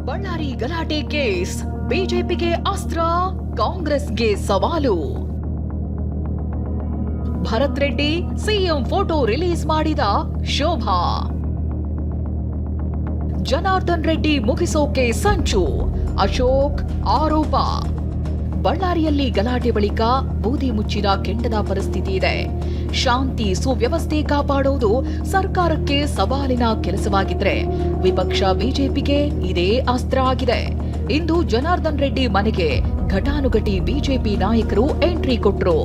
ಬಳ್ಳಾರಿ ಗಲಾಟೆ ಕೇಸ್ ಬಿಜೆಪಿಗೆ ಅಸ್ತ್ರ, ಕಾಂಗ್ರೆಸ್ಗೆ ಸವಾಲು. Bharath Reddy CM photo release ಮಾಡಿದ ಶೋಭಾ. ಜನಾರ್ದನ್ ರೆಡ್ಡಿ ಮುಗಿಸೋಕೆ ಸಂಚು, ಅಶೋಕ್ ಆರೋಪ. ಬಳ್ಳಾರಿಯಲ್ಲಿ ಗಲಾಟೆ ಬಳಿಕ ಬೂದಿ ಮುಚ್ಚಿದ ಕೆಂಡದ ಪರಿಸ್ಥಿತಿ ಇದೆ. ಶಾಂತಿ ಸುವ್ಯವಸ್ಥೆ ಕಾಪಾಡುವುದು ಸರ್ಕಾರಕ್ಕೆ ಸವಾಲಿನ ಕೆಲಸವಾಗಿದ್ರೆ ವಿಪಕ್ಷ ಬಿಜೆಪಿಗೆ ಇದೇ ಅಸ್ತ್ರ ಆಗಿದೆ. ಇಂದು ಜನಾರ್ದನ್ ರೆಡ್ಡಿ ಮನೆಗೆ ಘಟಾನುಘಟಿ ಬಿಜೆಪಿ ನಾಯಕರು ಎಂಟ್ರಿ ಕೊಟ್ರು.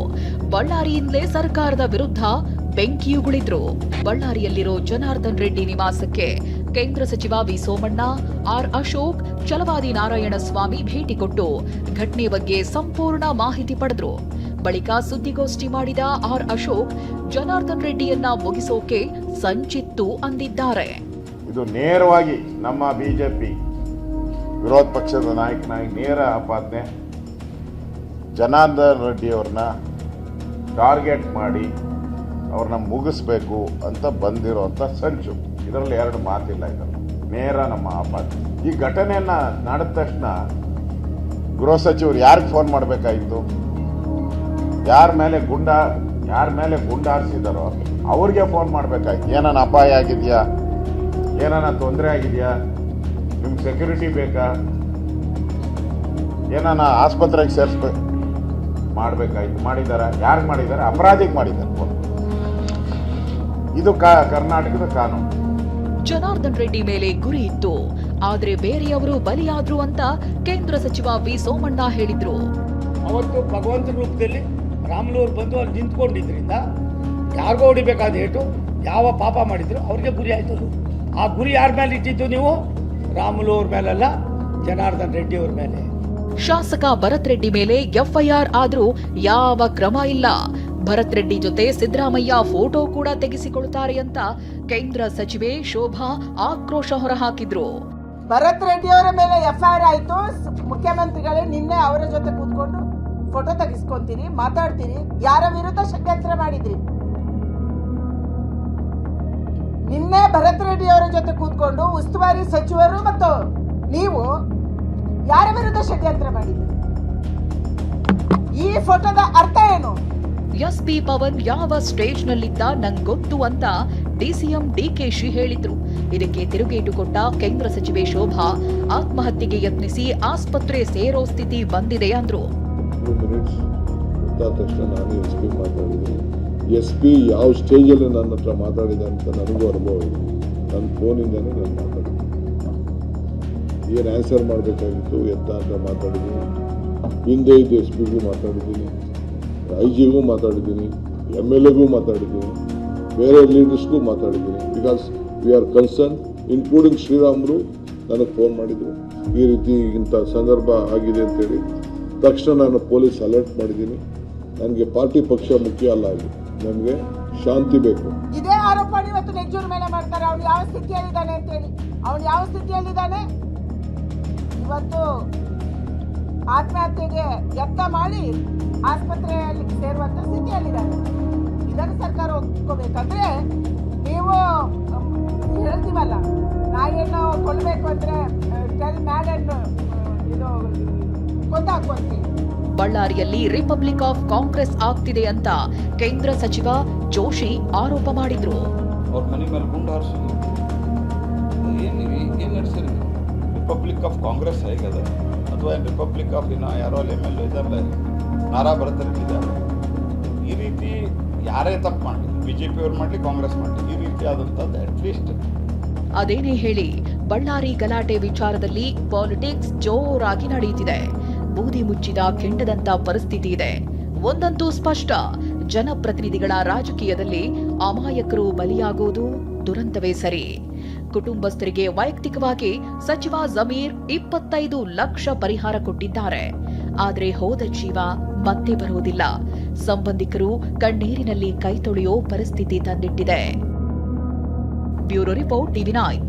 ಬಳ್ಳಾರಿಯಿಂದಲೇ ಸರ್ಕಾರದ ವಿರುದ್ಧ ಬೆಂಕಿಯುಗುಳಿದ್ರು. ಬಳ್ಳಾರಿಯಲ್ಲಿರೋ ಜನಾರ್ದನ್ ರೆಡ್ಡಿ ನಿವಾಸಕ್ಕೆ ಕೇಂದ್ರ ಸಚಿವ ವಿ ಸೋಮಣ್ಣ, ಆರ್ ಅಶೋಕ್, ಛಲವಾದಿ ನಾರಾಯಣಸ್ವಾಮಿ ಭೇಟಿ ಕೊಟ್ಟು ಘಟನೆ ಬಗ್ಗೆ ಸಂಪೂರ್ಣ ಮಾಹಿತಿ ಪಡೆದ್ರು. ಬಳಿಕ ಸುದ್ದಿಗೋಷ್ಠಿ ಮಾಡಿದ ಆರ್ ಅಶೋಕ್, ಜನಾರ್ದನ್ ರೆಡ್ಡಿಯನ್ನ ಮುಗಿಸೋಕೆ ಸಂಚಿತ್ತು ಅಂದಿದ್ದಾರೆ. ಇದು ನೇರವಾಗಿ ನಮ್ಮ ಬಿಜೆಪಿ ವಿರೋಧ ಪಕ್ಷದ ನಾಯಕನಾಗಿ ನೇರ ಆಪಾದನೆ. ಜನಾರ್ದನ್ ರೆಡ್ಡಿ ಅವ್ರನ್ನ ಟಾರ್ಗೆಟ್ ಮಾಡಿ ಅವ್ರನ್ನ ಮುಗಿಸ್ಬೇಕು ಅಂತ ಬಂದಿರೋಂಥ ಸಂಚು. ಇದರಲ್ಲಿ ಎರಡು ಮಾತಿಲ್ಲ. ಇದರಲ್ಲಿ ನೇರ ನಮ್ಮ ಆಪಾದನೆ. ಈ ಘಟನೆಯನ್ನ ನಡೆದ ತಕ್ಷಣ ಗೃಹ ಸಚಿವರು ಯಾರಿಗೆ ಫೋನ್ ಮಾಡಬೇಕಾಗಿತ್ತು? ಯಾರ ಮೇಲೆ ಗುಂಡಾರಿಸಿದಾರೋ ಅವ್ರಿಗೆ ಫೋನ್ ಮಾಡಬೇಕಾಗಿತ್ತು. ಏನಾನ ಅಪಾಯ ಆಗಿದೆಯಾ, ಏನಾನ ತೊಂದರೆ ಆಗಿದೆಯಾ, ನಿಮ್ಗೆ ಸೆಕ್ಯೂರಿಟಿ ಬೇಕಾ, ಏನಾನ ಆಸ್ಪತ್ರೆಗೆ ಸೇರಿಸ್ಬೇಕು ಮಾಡಬೇಕಾಗಿತ್ತು. ಮಾಡಿದಾರ? ಯಾರಿಗೆ ಮಾಡಿದ್ದಾರೆ? ಅಪರಾಧಿಗೆ ಮಾಡಿದ್ದಾರೆ ಫೋನ್. ಇದು ಕರ್ನಾಟಕದ ಕಾನೂನು. ಜನಾರ್ದನ್ ರೆಡ್ಡಿ ಮೇಲೆ ಗುರಿ ಇತ್ತು, ಆದ್ರೆ ಬೇರೆಯವರು ಬಲಿಯಾದ್ರು ಅಂತ ಕೇಂದ್ರ ಸಚಿವ ವಿ ಸೋಮಣ್ಣ ಹೇಳಿದ್ರು. ಅವತ್ತು ಭಗವಂತನ ರೂಪದಲ್ಲಿ ರಾಮುಲೂರು ಬಂದು ಅಲ್ಲಿ ನಿಂತ್ಕೊಂಡಿದ್ರಿಂದ ಯಾರಿಗೋ ಹೊಡಿಬೇಕಾದ ಏಟು ಯಾವ ಪಾಪ ಮಾಡಿದ್ರು ಅವ್ರಿಗೆ ಗುರಿ ಆಯ್ತು. ಆ ಗುರಿ ಯಾರ ಮೇಲೆ ಇಟ್ಟಿದ್ದು ನೀವು? ರಾಮುಲೂರ್ ಮೇಲಲ್ಲ, ಜನಾರ್ದನ್ ರೆಡ್ಡಿ ಅವ್ರ ಮೇಲೆ. ಶಾಸಕ ಭರತ್ ರೆಡ್ಡಿ ಮೇಲೆ ಎಫ್ಐಆರ್ ಆದ್ರೂ ಯಾವ ಕ್ರಮ ಇಲ್ಲ. ಭರತ್ ರೆಡ್ಡಿ ಜೊತೆ ಸಿದ್ದರಾಮಯ್ಯ ಫೋಟೋ ಕೂಡ ತೆಗೆಸಿಕೊಳ್ತಾರೆ ಅಂತ ಕೇಂದ್ರ ಸಚಿವೆ ಶೋಭಾ ಆಕ್ರೋಶ ಹೊರಹಾಕಿದ್ರು. ಭರತ್ ರೆಡ್ಡಿ ಅವರ ಮೇಲೆ ಎಫ್ಐಆರ್ ಆಯ್ತು. ಮುಖ್ಯಮಂತ್ರಿಗಳೇ ನಿನ್ನೆ ಅವರ ಜೊತೆ ಕೂತ್ಕೊಂಡು ಫೋಟೋ ತೆಗೆಸ್ಕೊಂತೀರಿ, ಮಾತಾಡ್ತೀರಿ. ಯಾರ ವಿರುದ್ಧ ಷಡ್ಯಂತ್ರ ಮಾಡಿದ್ರಿ? ನಿನ್ನೆ ಭರತ್ ರೆಡ್ಡಿ ಅವರ ಜೊತೆ ಕೂತ್ಕೊಂಡು ಉಸ್ತುವಾರಿ ಸಚಿವರು ಮತ್ತು ನೀವು ಯಾರ ವಿರುದ್ಧ ಷಡ್ಯಂತ್ರ ಮಾಡಿದ್ರಿ? ಈ ಫೋಟೋದ ಅರ್ಥ ಏನು? ಎಸ್ಪಿ ಪವನ್ ಯಾವ ಸ್ಟೇಜ್ ನಲ್ಲಿದ್ದ ನಂಗೊತ್ತು ಅಂತ ಡಿಸಿಎಂ ಡಿಕೆಶಿ ಹೇಳಿದ್ರು. ಇದಕ್ಕೆ ತಿರುಗೇಟು ಕೊಟ್ಟ ಕೇಂದ್ರ ಸಚಿವೆ ಶೋಭಾ, ಆತ್ಮಹತ್ಯೆಗೆ ಯತ್ನಿಸಿ ಆಸ್ಪತ್ರೆ ಸೇರೋ ಸ್ಥಿತಿ ಬಂದಿದೆ ಅಂದ್ರು. ನಾನು ಎಸ್ಪಿ ಯಾವ ಸ್ಟೇಜಲ್ಲಿ ನನ್ನ ಹತ್ರ ಮಾತಾಡಿದೆ ಅಂತ ನನಗೂ ಅನುಭವ ಇದೆ. ನನ್ನ ಫೋನಿಂದನೇ ನಾನು ಮಾತಾಡಿದ್ದೀನಿ. ಏನು ಆನ್ಸರ್ ಮಾಡಬೇಕಾಗಿತ್ತು ಎತ್ತ ಅಂತ ಮಾತಾಡಿದ್ದೀನಿ. ಹಿಂದೆ ಇದ್ದು ಎಸ್ಪಿಗೂ ಮಾತಾಡಿದ್ದೀನಿ, IG ಗೂ ಮಾತಾಡಿದ್ದೀನಿ, MLAಗೂ ಮಾತಾಡಿದ್ದೀನಿ, ಬೇರೆ ಲೀಡರ್ಸ್ಗೂ ಮಾತಾಡಿದ್ದೀನಿ. Because we are concern, including Sriramulu ನನಗೆ ಫೋನ್ ಮಾಡಿದರು. ಈ ರೀತಿ ಇಂಥ ಸಂದರ್ಭ ಆಗಿದೆ ಅಂತೇಳಿ ತಕ್ಷಣ ನಾನು ಪೊಲೀಸ್ ಅಲರ್ಟ್ ಮಾಡಿದ್ದೀನಿ. ನನಗೆ ಪಾರ್ಟಿ ಪಕ್ಷ ಮುಖ್ಯ ಅಲ್ಲ, ಆಗಿ ನಮಗೆ ಶಾಂತಿ ಬೇಕು. ಇದೇ ಆರೋಪ ಇವತ್ತು ನೆಜ್ಜೂರ್ ಮೇಲೆ ಮಾಡ್ತಾರೆ. ಅವನು ಯಾವ ಸ್ಥಿತಿಯಲ್ಲಿದ್ದಾನೆ ಅಂತೇಳಿ. ಅವನು ಯಾವ ಸ್ಥಿತಿಯಲ್ಲಿದ್ದಾನೆ? ಇವತ್ತು ಆತ್ಮಹತ್ಯೆಗೆ ಯತ್ನ ಮಾಡಿ ಆಸ್ಪತ್ರೆಯಲ್ಲಿ ಸೇರುವಂತ ಸ್ಥಿತಿಯಲ್ಲಿದ್ದಾರೆ. ಇದನ್ನು ಸರ್ಕಾರ ಒಪ್ಕೋಬೇಕಂದ್ರೆ ನೀವು ಹೇಳ್ತೀವಲ್ಲ, ನಾಯಿಯನ್ನು ಕೊಲ್ಲಬೇಕು ಅಂದ್ರೆ ಟೆಲ್ ಮ್ಯಾಡ್ ಅಂಡ್ ಇದು ಕೊಂದಾಕ್ಕೊಂತೀವಿ. ಬಳ್ಳಾರಿಯಲ್ಲಿ ರಿಪಬ್ಲಿಕ್ ಆಫ್ ಕಾಂಗ್ರೆಸ್ ಆಗ್ತಿದೆ ಅಂತ ಕೇಂದ್ರ ಸಚಿವ ಜೋಶಿ ಆರೋಪ ಮಾಡಿದ್ರು. ಅವ್ರ ಮನೆ ಮೇಲೆ ಗುಂಡು ಹಾರಿಸೋದು ಏನ್ ನಡೆಸಿರಿ? ರಿಪಬ್ಲಿಕ್ ಆಫ್ ಕಾಂಗ್ರೆಸ್ ಹೇಗದ? ಅಥವಾ ರಿಪಬ್ಲಿಕ್ ಆಫ್ ಯಾರೋ MLA ಇದಾರಲ್ಲ, ನಾರಾ ಭರತ್ ರೆಡ್ಡಿ ಇದ್ದಾರೆ. ಈ ರೀತಿ ಯಾರೇ ತಪ್ಪು ಮಾಡಲಿ, ಬಿಜೆಪಿ ಅವ್ರು ಮಾಡಲಿ, ಕಾಂಗ್ರೆಸ್ ಮಾಡಲಿ, ಈ ರೀತಿ ಆದಂಥದ್ದು ಅಟ್ಲೀಸ್ಟ್. ಅದೇನೇ ಹೇಳಿ, ಬಳ್ಳಾರಿ ಗಲಾಟೆ ವಿಚಾರದಲ್ಲಿ ಪಾಲಿಟಿಕ್ಸ್ ಜೋರಾಗಿ ನಡೆಯುತ್ತಿದೆ. ಬೂದಿ ಮುಚ್ಚಿದ ಕೆಂಡದಂತ ಪರಿಸ್ಥಿತಿ ಇದೆ. ಒಂದಂತೂ ಸ್ಪಷ್ಟ, ಜನಪ್ರತಿನಿಧಿಗಳ ರಾಜಕೀಯದಲ್ಲಿ ಅಮಾಯಕರು ಬಲಿಯಾಗುವುದು ದುರಂತವೇ ಸರಿ. ಕುಟುಂಬಸ್ಥರಿಗೆ ವೈಯಕ್ತಿಕವಾಗಿ ಸಚಿವ ಜಮೀರ್ 25 ಲಕ್ಷ ಪರಿಹಾರ ಕೊಟ್ಟಿದ್ದಾರೆ. ಆದರೆ ಹೋದ ಜೀವ ಮತ್ತೆ ಬರುವುದಿಲ್ಲ. ಸಂಬಂಧಿಕರು ಕಣ್ಣೀರಿನಲ್ಲಿ ಕೈ ತೊಳೆಯೋ ಪರಿಸ್ಥಿತಿ ತಂದಿಟ್ಟಿದೆ. Bureau report, TV9.